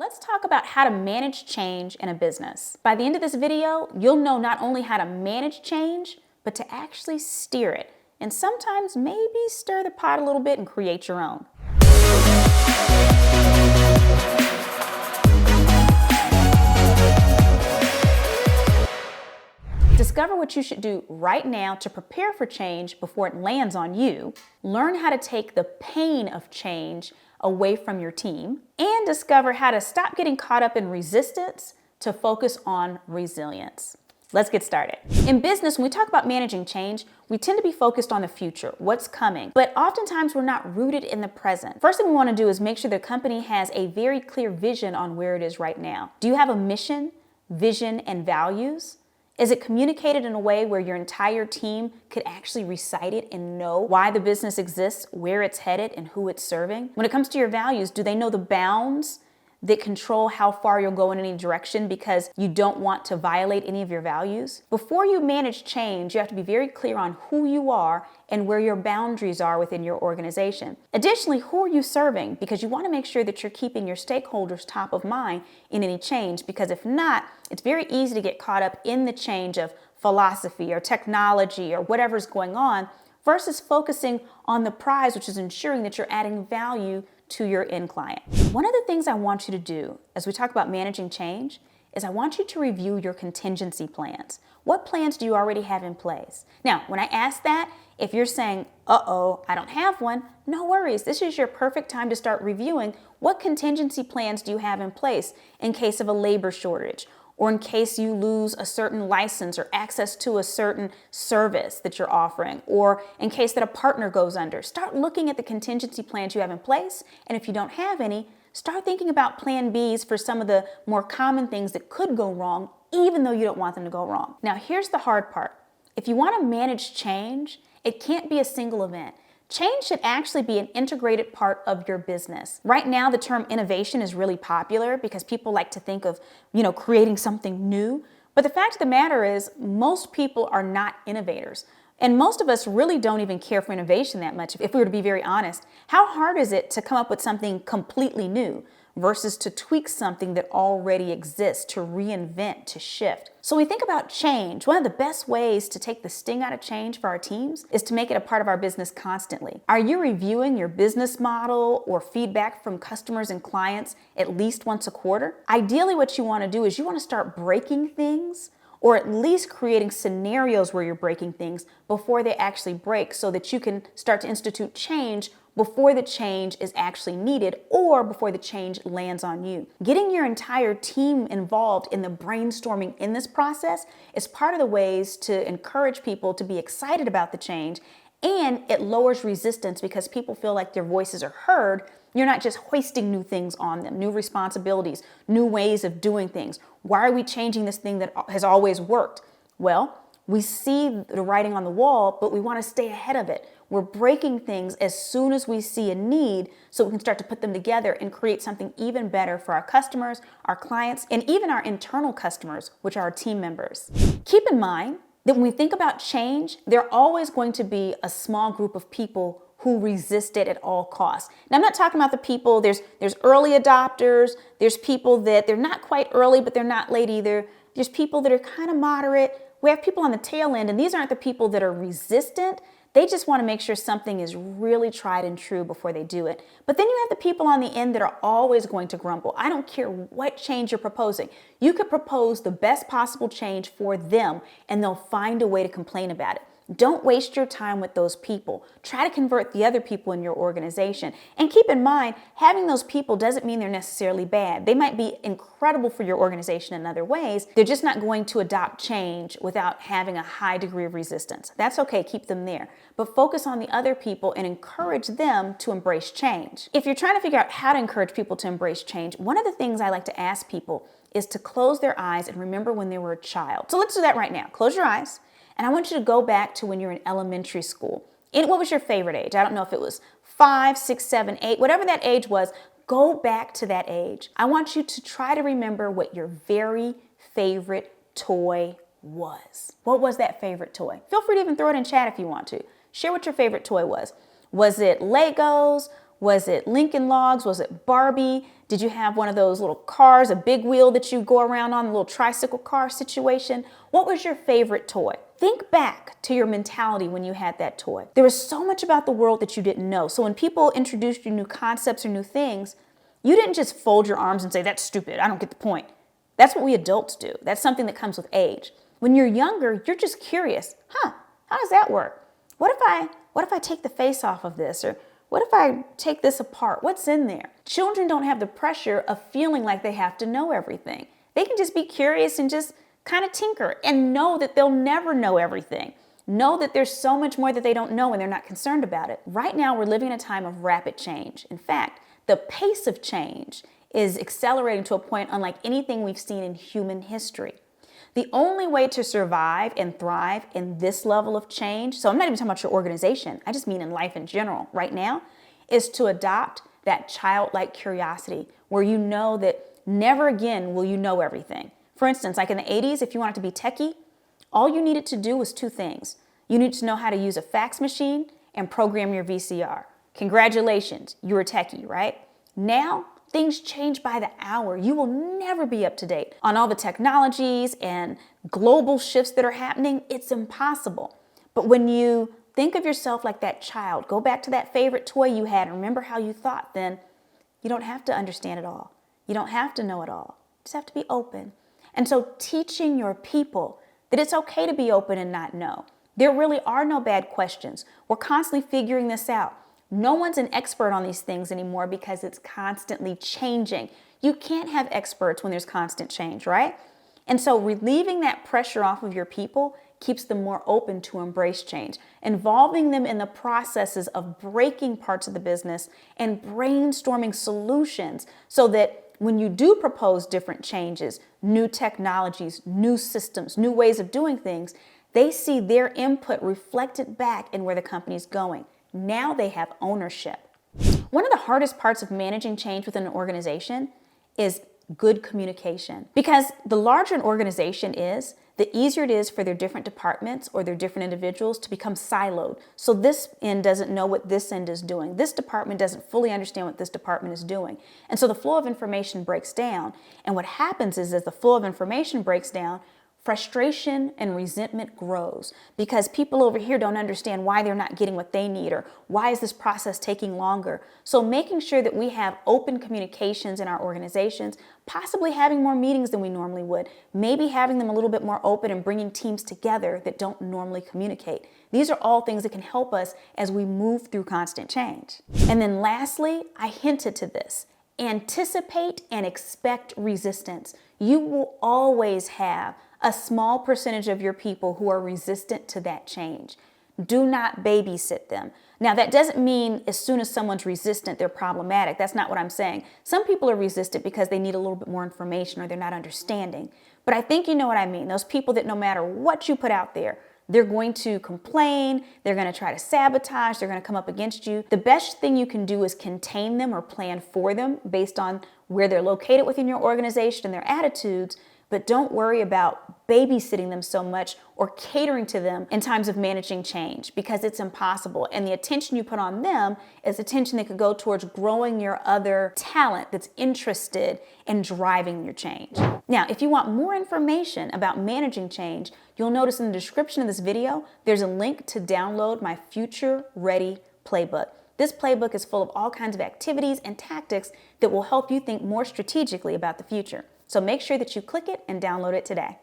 Let's talk about how to manage change in a business. By the end of this video, you'll know not only how to manage change, but to actually steer it. And sometimes maybe stir the pot a little bit and create your own. Discover what you should do right now to prepare for change before it lands on you. Learn how to take the pain of change away from your team, and discover how to stop getting caught up in resistance to focus on resilience. Let's get started. In business, when we talk about managing change, we tend to be focused on the future, what's coming, but oftentimes we're not rooted in the present. First thing we want to do is make sure the company has a very clear vision on where it is right now. Do you have a mission, vision, and values? Is it communicated in a way where your entire team could actually recite it and know why the business exists, where it's headed, and who it's serving? When it comes to your values, do they know the bounds that control how far you'll go in any direction because you don't want to violate any of your values? Before you manage change, you have to be very clear on who you are and where your boundaries are within your organization. Additionally, who are you serving? Because you want to make sure that you're keeping your stakeholders top of mind in any change, because if not, it's very easy to get caught up in the change of philosophy or technology or whatever's going on versus focusing on the prize, which is ensuring that you're adding value to your end client. One of the things I want you to do as we talk about managing change is I want you to review your contingency plans. What plans do you already have in place? Now, when I ask that, if you're saying, uh-oh, I don't have one, no worries. This is your perfect time to start reviewing what contingency plans do you have in place in case of a labor shortage, or in case you lose a certain license or access to a certain service that you're offering, or in case that a partner goes under. Start looking at the contingency plans you have in place, and if you don't have any, start thinking about plan Bs for some of the more common things that could go wrong, even though you don't want them to go wrong. Now, here's the hard part. If you want to manage change, it can't be a single event. Change should actually be an integrated part of your business. Right now, the term innovation is really popular because people like to think of, creating something new. But the fact of the matter is, most people are not innovators. And most of us really don't even care for innovation that much. If we were to be very honest, how hard is it to come up with something completely new versus to tweak something that already exists, to reinvent, to shift? So when we think about change, one of the best ways to take the sting out of change for our teams is to make it a part of our business constantly. Are you reviewing your business model or feedback from customers and clients at least once a quarter? Ideally, what you want to do is you want to start breaking things, or at least creating scenarios where you're breaking things before they actually break, so that you can start to institute change before the change is actually needed or before the change lands on you. Getting your entire team involved in the brainstorming in this process is part of the ways to encourage people to be excited about the change, and it lowers resistance because people feel like their voices are heard. You're not just hoisting new things on them, new responsibilities, new ways of doing things. Why are we changing this thing that has always worked? Well, we see the writing on the wall, but we want to stay ahead of it. We're breaking things as soon as we see a need so we can start to put them together and create something even better for our customers, our clients, and even our internal customers, which are our team members. Keep in mind that when we think about change, there are always going to be a small group of people who resist it at all costs. Now, I'm not talking about the people, there's early adopters, there's people that they're not quite early, but they're not late either. There's people that are kind of moderate. We have people on the tail end, and these aren't the people that are resistant. They just want to make sure something is really tried and true before they do it. But then you have the people on the end that are always going to grumble. I don't care what change you're proposing. You could propose the best possible change for them, and they'll find a way to complain about it. Don't waste your time with those people. Try to convert the other people in your organization. And keep in mind, having those people doesn't mean they're necessarily bad. They might be incredible for your organization in other ways. They're just not going to adopt change without having a high degree of resistance. That's okay, keep them there. But focus on the other people and encourage them to embrace change. If you're trying to figure out how to encourage people to embrace change, one of the things I like to ask people is to close their eyes and remember when they were a child. So let's do that right now. Close your eyes. And I want you to go back to when you're in elementary school. And what was your favorite age? I don't know if it was 5, 6, 7, 8, whatever that age was, go back to that age. I want you to try to remember what your very favorite toy was. What was that favorite toy? Feel free to even throw it in chat if you want to. Share what your favorite toy was. Was it Legos? Was it Lincoln Logs? Was it Barbie? Did you have one of those little cars, a big wheel that you go around on, a little tricycle car situation? What was your favorite toy? Think back to your mentality when you had that toy. There was so much about the world that you didn't know. So when people introduced you new concepts or new things, you didn't just fold your arms and say, that's stupid, I don't get the point. That's what we adults do. That's something that comes with age. When you're younger, you're just curious. How does that work? What if I take the face off of this? Or what if I take this apart? What's in there? Children don't have the pressure of feeling like they have to know everything. They can just be curious and just kind of tinker and know that they'll never know everything. Know that there's so much more that they don't know and they're not concerned about it. Right now, we're living in a time of rapid change. In fact, the pace of change is accelerating to a point unlike anything we've seen in human history. The only way to survive and thrive in this level of change, so I'm not even talking about your organization, I just mean in life in general right now, is to adopt that childlike curiosity where you know that never again will you know everything. For instance, like in the 80s, if you wanted to be techie, all you needed to do was two things. You needed to know how to use a fax machine and program your VCR. Congratulations, you're a techie, right? Now, things change by the hour. You will never be up to date on all the technologies and global shifts that are happening. It's impossible. But when you think of yourself like that child, go back to that favorite toy you had and remember how you thought then, you don't have to understand it all. You don't have to know it all. You just have to be open. And so teaching your people that it's okay to be open and not know. There really are no bad questions. We're constantly figuring this out. No one's an expert on these things anymore because it's constantly changing. You can't have experts when there's constant change, right? And so relieving that pressure off of your people keeps them more open to embrace change, involving them in the processes of breaking parts of the business and brainstorming solutions so that when you do propose different changes, new technologies, new systems, new ways of doing things, they see their input reflected back in where the company's going. Now they have ownership. One of the hardest parts of managing change within an organization is good communication. Because the larger an organization is, the easier it is for their different departments or their different individuals to become siloed. So this end doesn't know what this end is doing. This department doesn't fully understand what this department is doing. And so the flow of information breaks down. And what happens is as the flow of information breaks down, frustration and resentment grows because people over here don't understand why they're not getting what they need or why is this process taking longer. So making sure that we have open communications in our organizations, possibly having more meetings than we normally would, maybe having them a little bit more open and bringing teams together that don't normally communicate. These are all things that can help us as we move through constant change. And then lastly, I hinted to this. Anticipate and expect resistance. You will always have a small percentage of your people who are resistant to that change. Do not babysit them. Now, that doesn't mean as soon as someone's resistant, they're problematic. That's not what I'm saying. Some people are resistant because they need a little bit more information or they're not understanding. But I think you know what I mean. Those people that no matter what you put out there, they're going to complain, they're going to try to sabotage, they're going to come up against you. The best thing you can do is contain them or plan for them based on where they're located within your organization and their attitudes. But don't worry about babysitting them so much or catering to them in times of managing change because it's impossible. And the attention you put on them is attention that could go towards growing your other talent that's interested in driving your change. Now, if you want more information about managing change, you'll notice in the description of this video, there's a link to download my Future Ready Playbook. This playbook is full of all kinds of activities and tactics that will help you think more strategically about the future. So make sure that you click it and download it today.